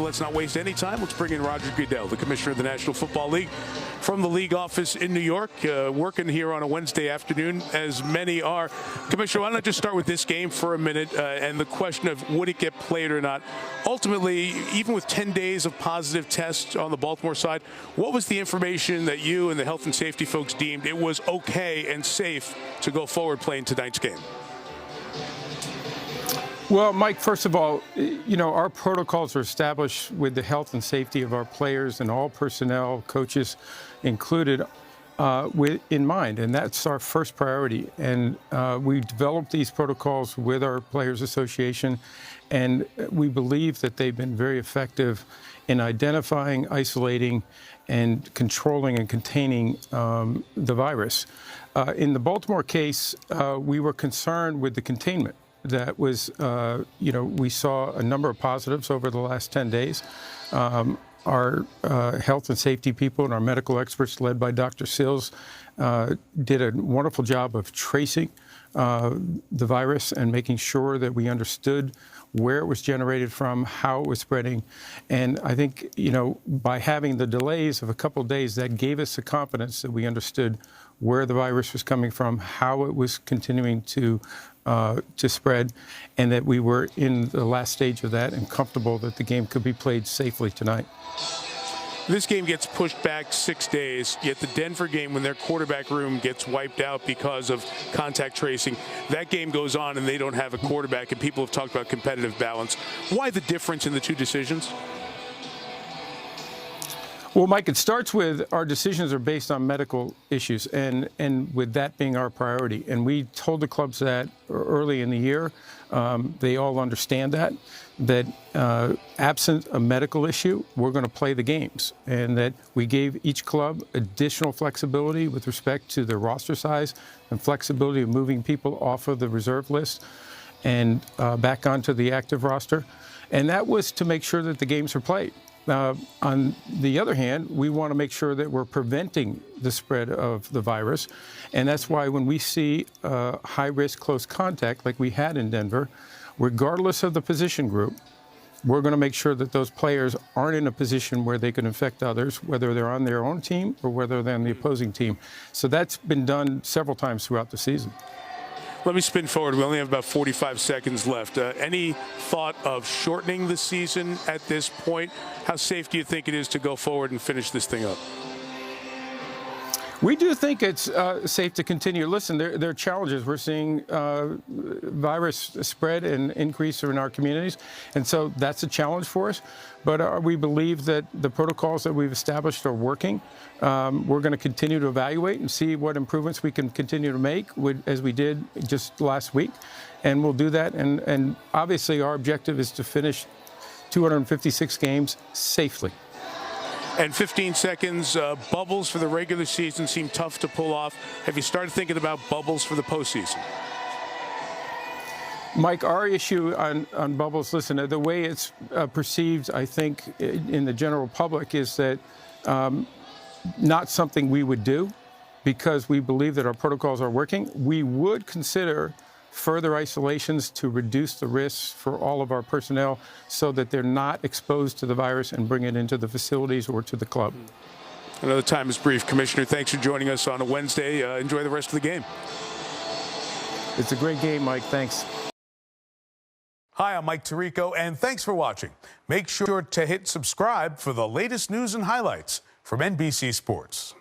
let's not waste any time. Let's bring in Roger Goodell, the Commissioner of the National Football League, from the league office in New York, working here on a Wednesday afternoon, as many are. Commissioner, why don't I just start with this game for a minute and the question of would it get played or not? Ultimately, even with 10 days of positive tests on the Baltimore side, what was the information that you and the health and safety folks deemed it was okay and safe to go forward playing tonight's game? Well, Mike, first of all, our protocols are established with the health and safety of our players and all personnel, coaches included, in mind, and that's our first priority. And we developed these protocols with our Players Association, and we believe that they've been very effective in identifying, isolating, and controlling and containing the virus. In the Baltimore case, we were concerned with the containment. That was, we saw a number of positives over the last 10 days. Our health and safety people and our medical experts, led by Dr. Sills, did a wonderful job of tracing the virus and making sure that we understood where it was generated from, how it was spreading. And I think, by having the delays of a couple of days, that gave us the confidence that we understood where the virus was coming from, how it was continuing to spread, and that we were in the last stage of that and comfortable that the game could be played safely tonight. This game gets pushed back 6 days, yet the Denver game, when their quarterback room gets wiped out because of contact tracing, that game goes on and they don't have a quarterback, and people have talked about competitive balance. Why the difference in the two decisions? Well, Mike, it starts with our decisions are based on medical issues, and with that being our priority. And we told the clubs that early in the year. They all understand that absent a medical issue, we're going to play the games, and that we gave each club additional flexibility with respect to their roster size and flexibility of moving people off of the reserve list and back onto the active roster. And that was to make sure that the games are played. On the other hand, we want to make sure that we're preventing the spread of the virus. And that's why when we see high-risk close contact like we had in Denver, regardless of the position group, we're going to make sure that those players aren't in a position where they can infect others, whether they're on their own team or whether they're on the opposing team. So that's been done several times throughout the season. Let me spin forward. We only have about 45 seconds left. Any thought of shortening the season at this point? How safe do you think it is to go forward and finish this thing up? We do think it's safe to continue. Listen, there are challenges. We're seeing virus spread and increase in our communities, and so that's a challenge for us. But we believe that the protocols that we've established are working. We're going to continue to evaluate and see what improvements we can continue to make, as we did just last week, and we'll do that. And obviously, our objective is to finish 256 games safely. And 15 seconds, bubbles for the regular season seem tough to pull off. Have you started thinking about bubbles for the postseason? Mike, our issue on bubbles, listen, the way it's perceived, I think, in the general public is that not something we would do because we believe that our protocols are working. We would consider further isolations to reduce the risks for all of our personnel so that they're not exposed to the virus and bring it into the facilities or to the club. Another time is brief. Commissioner, thanks for joining us on a Wednesday. Enjoy the rest of the game. It's a great game, Mike. Thanks. Hi, I'm Mike Tirico, and thanks for watching. Make sure to hit subscribe for the latest news and highlights from NBC Sports.